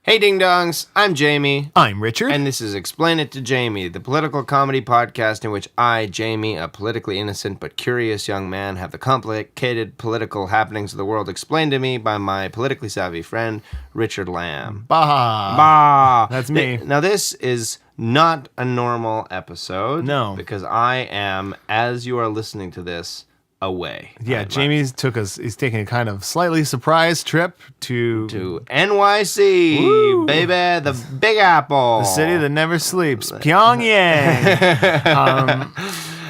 Hey Ding Dongs, I'm Jamie. I'm Richard. And this is Explain It to Jamie, the political comedy podcast in which I, Jamie, a politically innocent but curious young man, have the complicated political happenings of the world explained to me by my politically savvy friend, Richard Lamb. Bah! That's me. Now this is not a normal episode. No. Because I am, as you are listening to this, away. Yeah, Jamie's he's taking a kind of slightly surprise trip to NYC, Woo. baby, the Big Apple. The city that never sleeps, Pyongyang.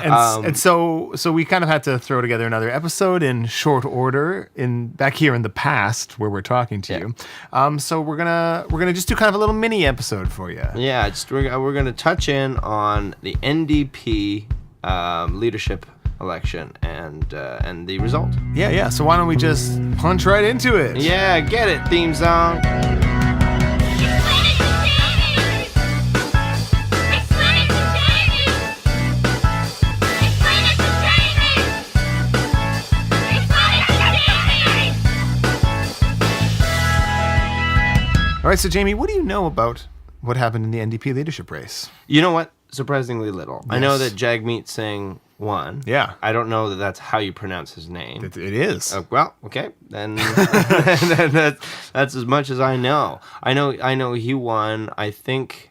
And so we kind of had to throw together another episode in short order back here in the past where we're talking to you. So we're gonna just do kind of a little mini episode for you. Yeah, we're gonna touch in on the NDP leadership election and the result. Yeah. So why don't we just punch right into it? Yeah, get it, theme song. All right, so Jamie, what do you know about what happened in the NDP leadership race? You know what? Surprisingly little. Yes. I know that Jagmeet Singh won. Yeah. I don't know that that's how you pronounce his name. It is. Well, okay. Then that's as much as I know. I know he won. I think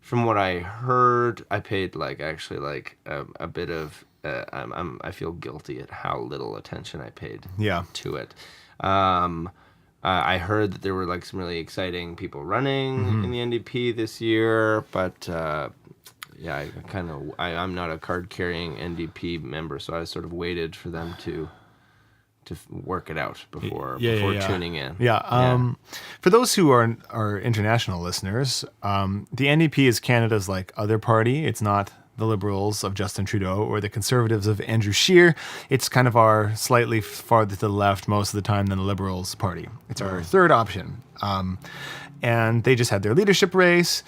from what I heard, I paid a bit of I feel guilty at how little attention I paid to it. I heard that there were some really exciting people running in the NDP this year, but I'm not a card-carrying NDP member, so I sort of waited for them to work it out before tuning in. For those who are international listeners, the NDP is Canada's other party. It's not the Liberals of Justin Trudeau or the Conservatives of Andrew Scheer. It's kind of our slightly farther to the left most of the time than the Liberals party. It's our third option. And they just had their leadership race,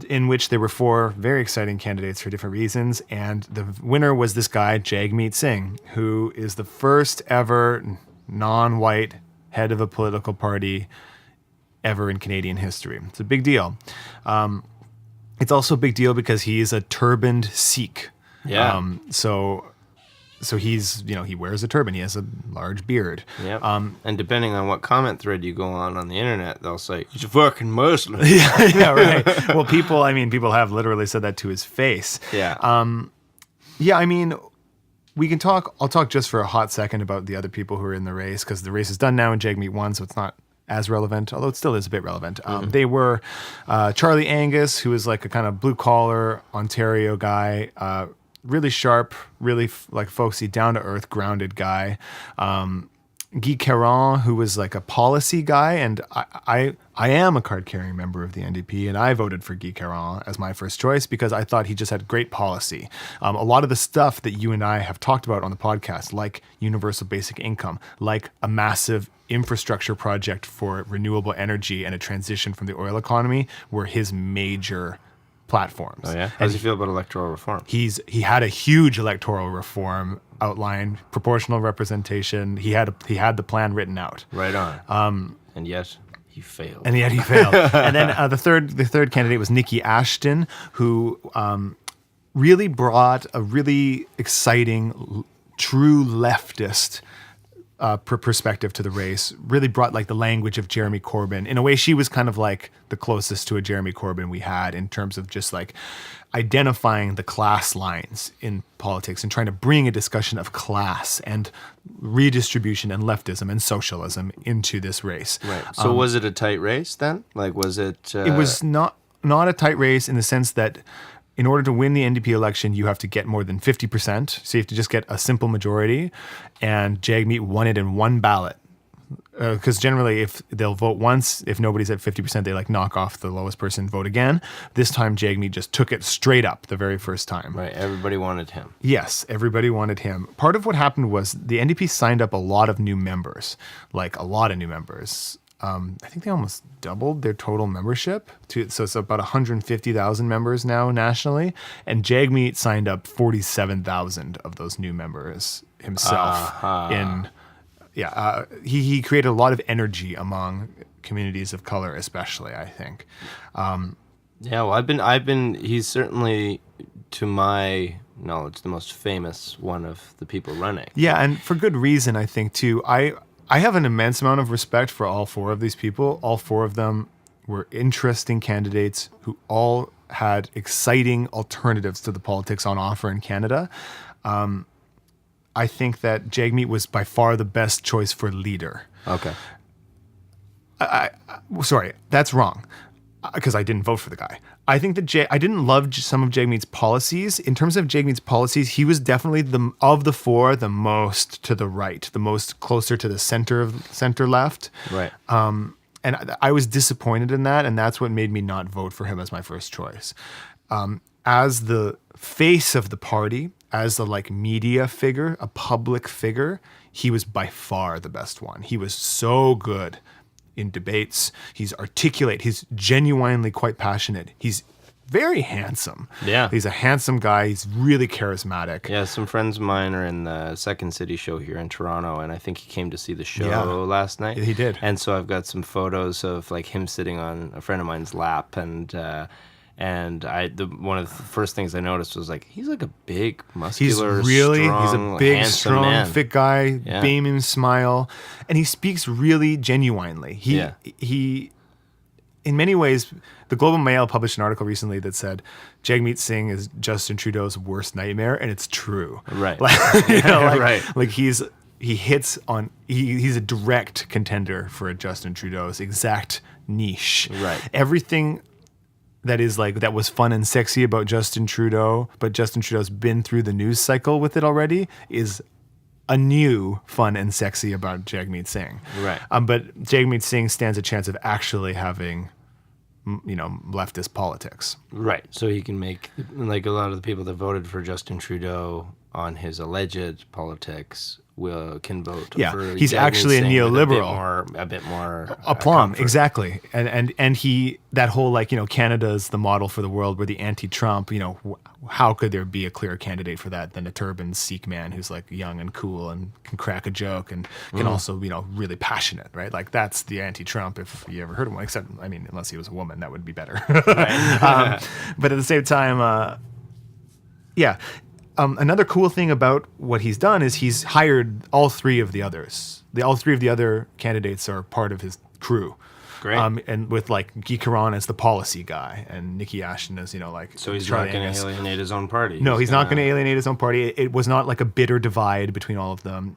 in which there were four very exciting candidates for different reasons. And the winner was this guy, Jagmeet Singh, who is the first ever non-white head of a political party ever in Canadian history. It's a big deal. It's also a big deal because he is a turbaned Sikh. Yeah. So he's, he wears a turban. He has a large beard. Yep. And depending on what comment thread you go on the internet, they'll say, he's a fucking Muslim. yeah, right. Well, people have literally said that to his face. Yeah. We can talk, I'll talk just for a hot second about the other people who are in the race, because the race is done now and Jagmeet won, so it's not as relevant, although it still is a bit relevant. They were Charlie Angus, who is a kind of blue-collar Ontario guy, really sharp, really folksy, down-to-earth, grounded guy. Guy Caron, who was a policy guy, and I am a card-carrying member of the NDP, and I voted for Guy Caron as my first choice because I thought he just had great policy. A lot of the stuff that you and I have talked about on the podcast, like universal basic income, like a massive infrastructure project for renewable energy and a transition from the oil economy, were his major platforms. Oh yeah? How does he feel about electoral reform? He had a huge electoral reform outline, proportional representation. He had the plan written out. Right on. And yet he failed. And then the third candidate was Nikki Ashton, who really brought a really exciting, true leftist perspective to the race. Really brought the language of Jeremy Corbyn. In a way, she was kind of the closest to a Jeremy Corbyn we had in terms of just identifying the class lines in politics and trying to bring a discussion of class and redistribution and leftism and socialism into this race. Right. So was it a tight race then? Was it? It was not a tight race in the sense that in order to win the NDP election, you have to get more than 50%. So you have to just get a simple majority. And Jagmeet won it in one ballot. Because generally, if they'll vote once, if nobody's at 50%, they knock off the lowest person, vote again. This time, Jagmeet just took it straight up the very first time. Right. Everybody wanted him. Yes, everybody wanted him. Part of what happened was the NDP signed up a lot of new members, I think they almost doubled their total membership. So it's about 150,000 members now nationally. And Jagmeet signed up 47,000 of those new members himself. He created a lot of energy among communities of color, especially, I think. Yeah, well, he's certainly, to my knowledge, the most famous one of the people running. Yeah, and for good reason, I think, too. I have an immense amount of respect for all four of these people. All four of them were interesting candidates who all had exciting alternatives to the politics on offer in Canada. I think that Jagmeet was by far the best choice for leader. Okay. Sorry, that's wrong, because I didn't vote for the guy. I think that I didn't love some of Jagmeet's policies. In terms of Jagmeet's policies, he was definitely of the four the most to the right, the most closer to the center left. Right. And I was disappointed in that, and that's what made me not vote for him as my first choice. As the face of the party, as the media figure, a public figure, he was by far the best one. He was so good in debates. He's articulate. He's genuinely quite passionate. He's very handsome. Yeah. He's a handsome guy. He's really charismatic. Yeah, some friends of mine are in the Second City show here in Toronto, and I think he came to see the show last night. He did. And so I've got some photos of him sitting on a friend of mine's lap, and one of the first things I noticed was he's a big, muscular, he's a big, strong, man. fit guy, beaming smile, and he speaks really genuinely. He, in many ways, the Globe and Mail published an article recently that said Jagmeet Singh is Justin Trudeau's worst nightmare, and it's true. Right. Right. He's a direct contender for Justin Trudeau's exact niche. Right. Everything that was fun and sexy about Justin Trudeau, but Justin Trudeau's been through the news cycle with it already, is a new fun and sexy about Jagmeet Singh. Right. But Jagmeet Singh stands a chance of actually having, leftist politics. Right. So he can make, a lot of the people that voted for Justin Trudeau on his alleged politics can vote for he's Jagmeet actually a Singh neoliberal. a bit more aplomb, comfort. exactly. And he, that whole Canada's the model for the world, where the anti-Trump, how could there be a clearer candidate for that than a turban Sikh man who's young and cool and can crack a joke and can also really passionate, right? That's the anti-Trump, if you ever heard of one, except unless he was a woman, that would be better. Right. But at the same time, another cool thing about what he's done is he's hired all three of the others. All three of the other candidates are part of his crew. Great. And with Guy Caron as the policy guy and Nikki Ashton as, So he's not going to alienate his own party. No, he's not going to alienate his own party. It was not a bitter divide between all of them.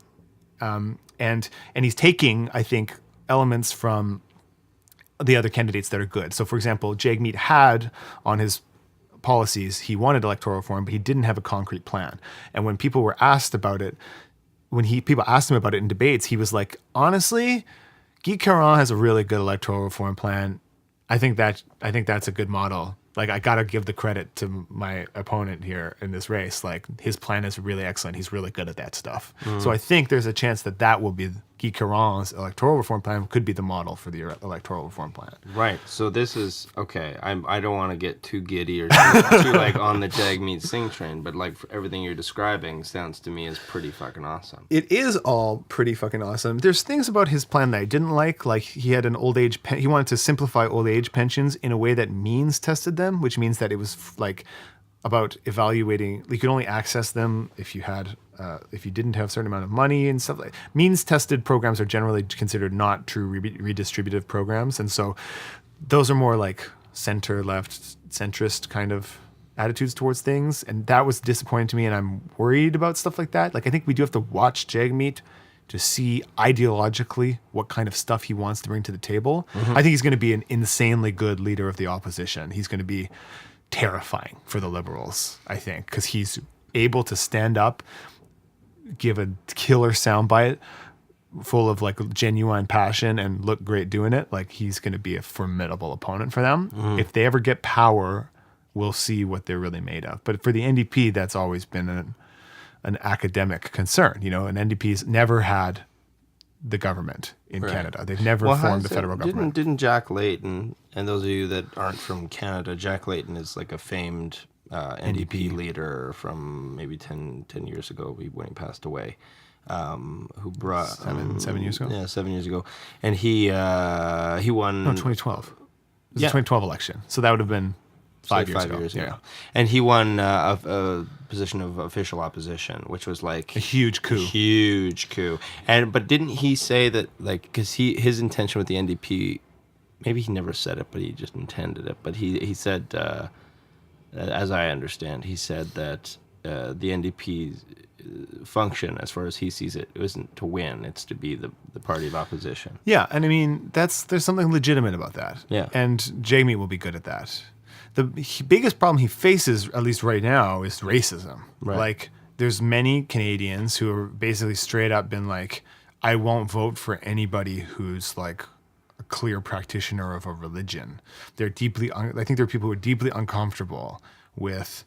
And he's taking, I think, elements from the other candidates that are good. So, for example, Jagmeet had on his policies, he wanted electoral reform, but he didn't have a concrete plan. And when people were asked about it, people asked him about it in debates, he was like, honestly, Guy Caron has a really good electoral reform plan. I think that's a good model. I gotta give the credit to my opponent here in this race. His plan is really excellent. He's really good at that stuff. So I think there's a chance that will be Guy Caron's electoral reform plan could be the model for the electoral reform plan. Right. So this is okay. I don't want to get too giddy or too on the Jagmeet Singh train, but for everything you're describing sounds to me as pretty fucking awesome. It is all pretty fucking awesome. There's things about his plan that I didn't like. He had an old age. He wanted to simplify old age pensions in a way that means tested them, which means that it was about evaluating. You could only access them if you had. If you didn't have a certain amount of money and stuff means-tested programs are generally considered not true redistributive programs, and so those are more center-left, centrist kind of attitudes towards things, and that was disappointing to me. And I'm worried about stuff like that. I think we do have to watch Jagmeet to see ideologically what kind of stuff he wants to bring to the table. I think he's going to be an insanely good leader of the opposition. He's going to be terrifying for the Liberals, I think, because he's able to stand up, give a killer soundbite full of genuine passion and look great doing it. He's going to be a formidable opponent for them. If they ever get power, we'll see what they're really made of. But for the NDP, that's always been an academic concern. An NDP's never had the government in Canada. They've never formed the federal government. Didn't Jack Layton, and those of you that aren't from Canada, Jack Layton is a famed NDP leader from maybe 10 years ago when he passed away. who brought 7 years ago. Yeah, 7 years ago, and he won. No, 2012. It was Yeah. the 2012 election, so that would have been 5 years ago. Yeah, and he won a position of official opposition, which was like A huge coup. Huge coup. But didn't he say that, like, because his intention with the NDP, maybe he never said it, but he just intended it. But he said, as I understand, he said that the NDP's function, as far as he sees it, isn't to win; it's to be the party of opposition. Yeah, and I mean there's something legitimate about that. Yeah. And Jagmeet will be good at that. The biggest problem he faces, at least right now, is racism. Right. Like, there's many Canadians who are basically straight up been like, I won't vote for anybody who's like a clear practitioner of a religion. I think there are people who are deeply uncomfortable with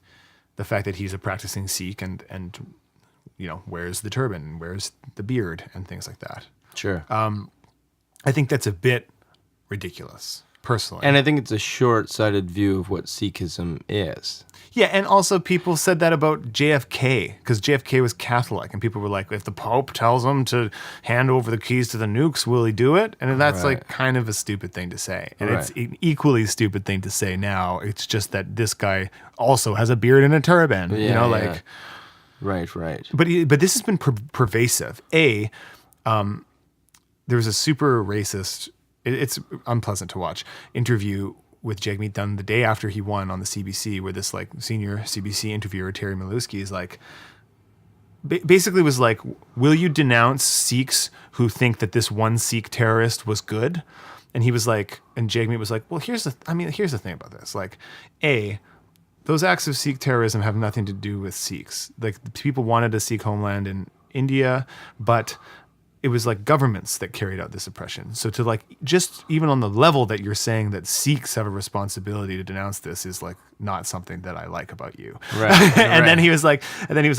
the fact that he's a practicing Sikh and wears the turban, wears the beard and things like that. Sure. I think that's a bit ridiculous, personally. And I think it's a short-sighted view of what Sikhism is. Yeah, and also people said that about JFK, because JFK was Catholic, and people were like, if the Pope tells him to hand over the keys to the nukes, will he do it? And that's Right. like kind of a stupid thing to say. And Right. it's an equally stupid thing to say now. It's just that this guy also has a beard and a turban, Yeah. Right. But this has been pervasive. There was a super racist, it's unpleasant to watch, interview with Jagmeet done the day after he won on the CBC, where this like senior CBC interviewer, Terry Milewski, is like, basically was like, will you denounce Sikhs who think that this one Sikh terrorist was good? And he was like, and Jagmeet was like, well, here's the thing about this. Like, those acts of Sikh terrorism have nothing to do with Sikhs. Like, the people wanted a Sikh homeland in India, but it was like governments that carried out this oppression. So to like, just even on the level that you're saying that Sikhs have a responsibility to denounce this is like not something that I like about you. Right. And then he was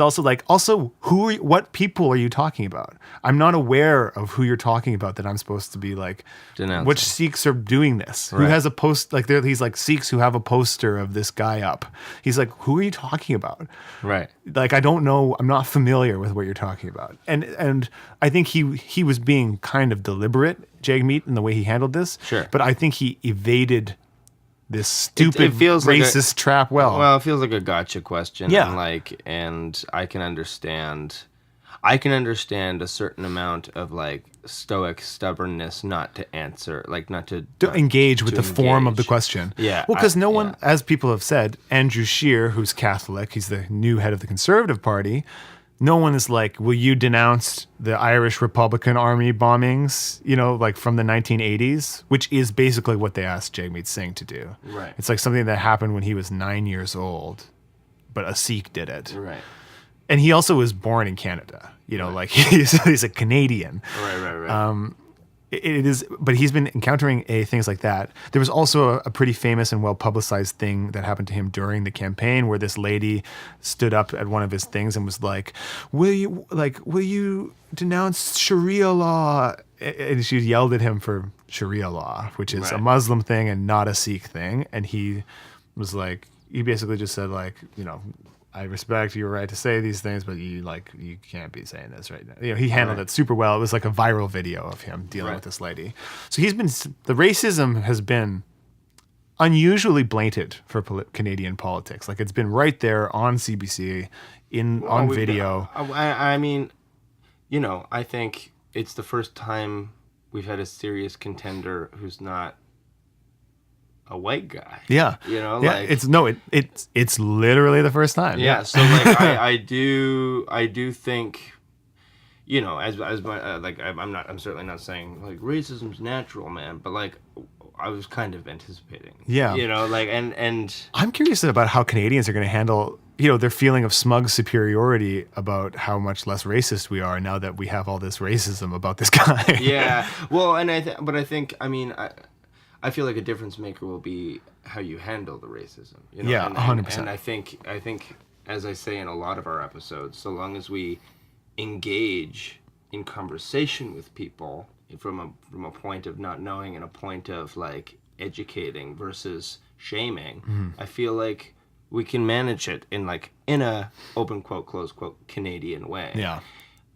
also like, what people are you talking about? I'm not aware of who you're talking about that I'm supposed to be like, Denouncing. which Sikhs are doing this? Who Right. has a post, like he's like Sikhs who have a poster of this guy up. He's like, who are you talking about? Right. Like, I don't know. I'm not familiar with what you're talking about. And I think he was being kind of deliberate, Jagmeet, in the way he handled this. Sure. But I think he evaded this stupid feels like racist trap well. Well, it feels like a gotcha question. Yeah. And I can understand a certain amount of like stoic stubbornness not to answer, like not to engage with to the form of the engage. question. Yeah, Well, because no yeah. one, as people have said, Andrew Scheer, who's Catholic, he's the new head of the Conservative Party, no one is like, will you denounce the Irish Republican Army bombings, like from the 1980s, which is basically what they asked Jagmeet Singh to do. Right. It's like something that happened when he was 9 years old, but a Sikh did it. Right. And he also was born in Canada, like he's a Canadian. Right. It is, but he's been encountering things like that. There was also a pretty famous and well publicized thing that happened to him during the campaign, where this lady stood up at one of his things and was like, "Will you denounce Sharia law?" And she yelled at him for Sharia law, which is a Right. Muslim thing and not a Sikh thing. And he was like, he basically just said like, I respect your right to say these things, but you can't be saying this right now. He handled it super well. It was like a viral video of him dealing Right. with this lady. So the racism has been unusually blatant for Canadian politics. Like, it's been right there on CBC on video. I mean, I think it's the first time we've had a serious contender who's not a white guy. Yeah. Like, it's literally the first time. yeah. So like, I do think, as my I'm certainly not saying like racism's natural, man, but like I was kind of anticipating. Yeah. And I'm curious about how Canadians are going to handle, their feeling of smug superiority about how much less racist we are now that we have all this racism about this guy. yeah. Well, and I feel like a difference maker will be how you handle the racism. Yeah, 100%. And I think, as I say in a lot of our episodes, so long as we engage in conversation with people from a point of not knowing and a point of like educating versus shaming, I feel like we can manage it in a open quote, close quote Canadian way. Yeah.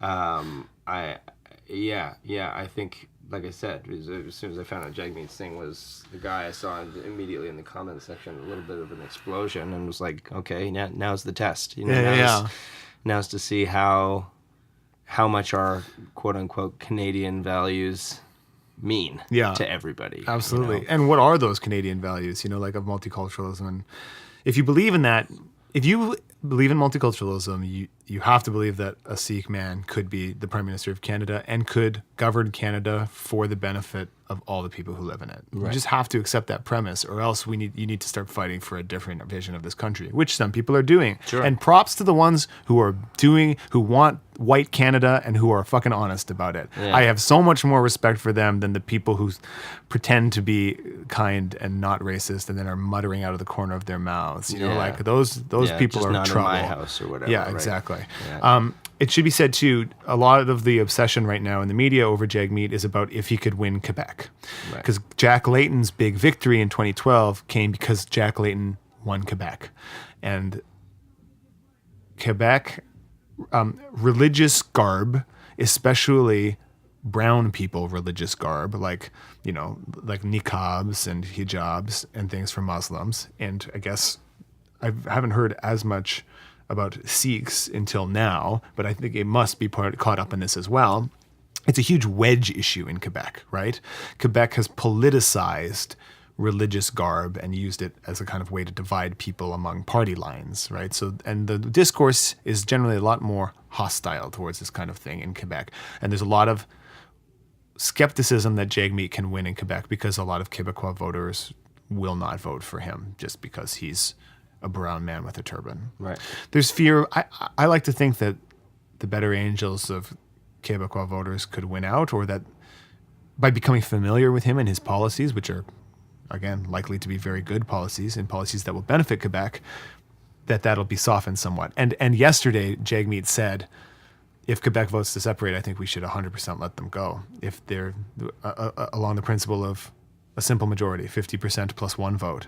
I think, like I said, as soon as I found out Jagmeet Singh was the guy, I saw immediately in the comment section a little bit of an explosion, and was like, okay, now's the test. Now's to see how much our quote unquote Canadian values mean to everybody. Absolutely. And what are those Canadian values, like of multiculturalism? And if you believe in that, if you believe in multiculturalism, you have to believe that a Sikh man could be the Prime Minister of Canada and could govern Canada for the benefit of all the people who live in it. Right. You just have to accept that premise, or else you need to start fighting for a different vision of this country, which some people are doing. Sure. And props to the ones who want white Canada and who are fucking honest about it. Yeah. I have so much more respect for them than the people who pretend to be kind and not racist and then are muttering out of the corner of their mouths. Like those people are not trouble. In my house or whatever. Yeah, right? Exactly. Yeah. It should be said too, a lot of the obsession right now in the media over Jagmeet is about if he could win Quebec. Because Jack Layton's big victory in 2012 came because Jack Layton won Quebec. And Quebec religious garb, especially brown people religious garb, like niqabs and hijabs and things for Muslims. And I guess I haven't heard as much about Sikhs until now, but I think it must be caught up in this as well. It's a huge wedge issue in Quebec, right? Quebec has politicized religious garb and used it as a kind of way to divide people among party lines, right? So, and the discourse is generally a lot more hostile towards this kind of thing in Quebec. And there's a lot of skepticism that Jagmeet can win in Quebec because a lot of Quebecois voters will not vote for him just because he's a brown man with a turban. Right. There's fear. I like to think that the better angels of Quebecois voters could win out, or that by becoming familiar with him and his policies, which are, again, likely to be very good policies and policies that will benefit Quebec, that'll be softened somewhat. And yesterday, Jagmeet said, if Quebec votes to separate, I think we should 100% let them go. If they're along the principle of a simple majority, 50% plus one vote.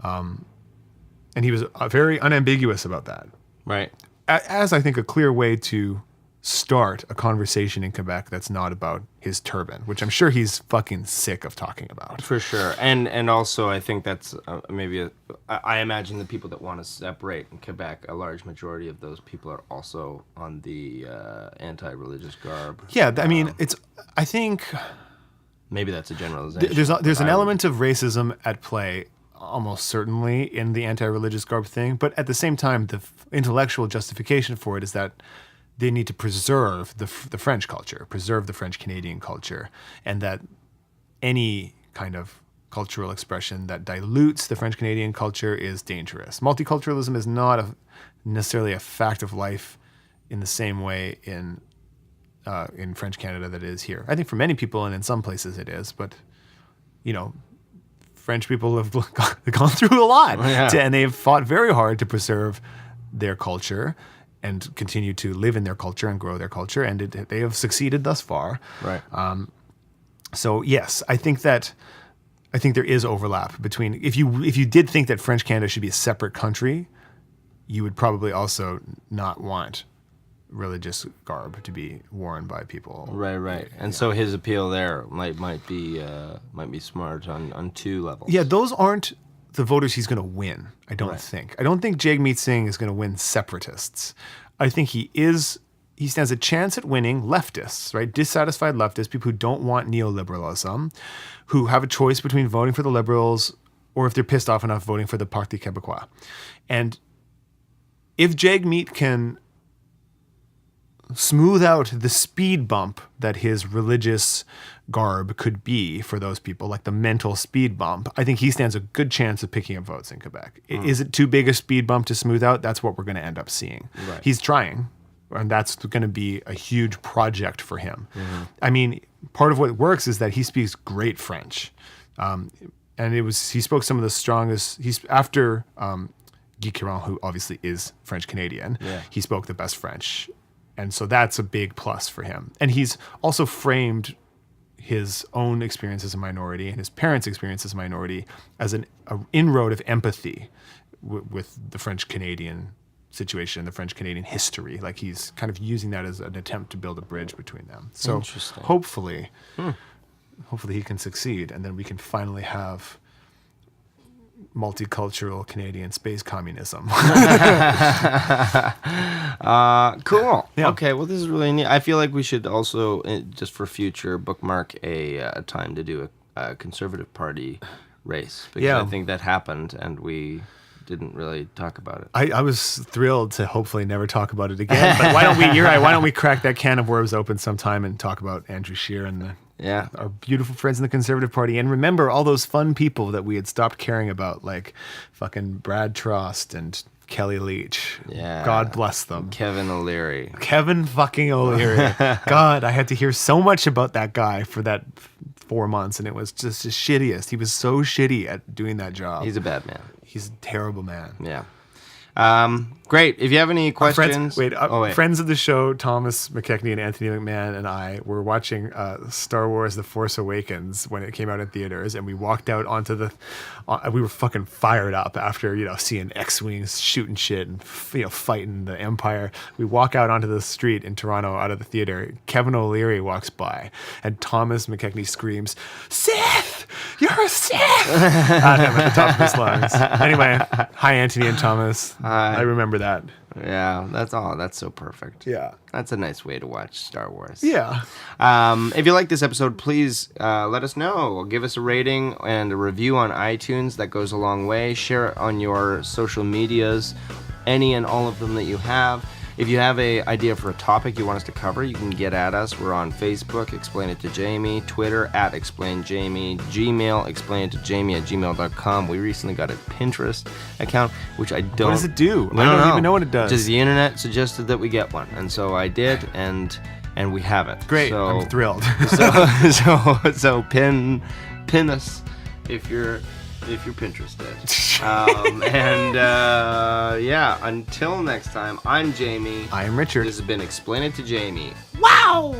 And he was very unambiguous about that. Right. As I think a clear way to start a conversation in Quebec that's not about his turban, which I'm sure he's fucking sick of talking about. For sure. And also I think that's I imagine the people that want to separate in Quebec, a large majority of those people are also on the anti-religious garb. Yeah, I think... Maybe that's a generalization. There's an element of racism at play, almost certainly, in the anti-religious garb thing, but at the same time, the intellectual justification for it is that they need to preserve the French culture, preserve the French Canadian culture, and that any kind of cultural expression that dilutes the French Canadian culture is dangerous. Multiculturalism is not necessarily a fact of life in the same way in French Canada that it is here. I think for many people, and in some places it is, but French people have gone through a lot, and they've fought very hard to preserve their culture and continue to live in their culture and grow their culture, and they have succeeded thus far. Right. So yes, I think there is overlap between if you did think that French Canada should be a separate country, you would probably also not want religious garb to be worn by people. Right. And so his appeal there might be smart on two levels. Yeah, those aren't the voters he's going to win, I don't think. I don't think Jagmeet Singh is going to win separatists. I think he stands a chance at winning leftists, right? Dissatisfied leftists, people who don't want neoliberalism, who have a choice between voting for the Liberals or, if they're pissed off enough, voting for the Parti Québécois. And if Jagmeet can smooth out the speed bump that his religious garb could be for those people, like the mental speed bump, I think he stands a good chance of picking up votes in Quebec. Is it too big a speed bump to smooth out? That's what we're going to end up seeing. Right. He's trying, and that's going to be a huge project for him. Mm-hmm. I mean, part of what works is that he speaks great French. And he spoke some of the strongest, after Guy Caron, who obviously is French Canadian, he spoke the best French. And so that's a big plus for him. And he's also framed his own experience as a minority and his parents' experience as a minority as an inroad of empathy with the French Canadian situation in the French-Canadian history. Like he's kind of using that as an attempt to build a bridge between them. So Interesting. hopefully he can succeed, and then we can finally have multicultural Canadian space communism. Cool. Yeah. Okay. Well, this is really neat. I feel like we should also, just for future, bookmark a time to do a Conservative Party race, because Yeah. I think that happened and we didn't really talk about it. I was thrilled to hopefully never talk about it again. But why don't we? You're right. Why don't we crack that can of worms open sometime and talk about Andrew Scheer and our beautiful friends in the Conservative Party, and remember all those fun people that we had stopped caring about, like fucking Brad Trost and Kelly Leach. Yeah. God bless them. Kevin O'Leary. Kevin fucking O'Leary. God, I had to hear so much about that guy for that 4 months, and it was just the shittiest. He was so shitty at doing that job. He's a bad man. He's a terrible man. Yeah. Great. If you have any questions, friends of the show, Thomas McKechnie and Anthony McMahon and I were watching Star Wars: The Force Awakens when it came out in theaters, and we walked out onto the. We were fucking fired up after seeing X-wings shooting shit and fighting the Empire. We walk out onto the street in Toronto out of the theater. Kevin O'Leary walks by, and Thomas McKechnie screams, "Sith! You're a Sith!" at him at the top of his lungs. Anyway, hi Anthony and Thomas. I remember that. Yeah, that's so perfect. Yeah. That's a nice way to watch Star Wars. Yeah. If you like this episode, please let us know. Give us a rating and a review on iTunes. That goes a long way. Share it on your social medias, any and all of them that you have. If you have an idea for a topic you want us to cover, you can get at us. We're on Facebook, Explain It to Jamie, Twitter, @ExplainJamie, Gmail, explainittojamie@gmail.com. We recently got a Pinterest account, which I don't... What does it do? I don't even know what it does. Just the internet suggested that we get one, and so I did, and we have it. Great, So, I'm thrilled. so pin us if you're Pinterested. Until next time, I'm Jamie. I am Richard. This has been Explain It to Jamie. Wow!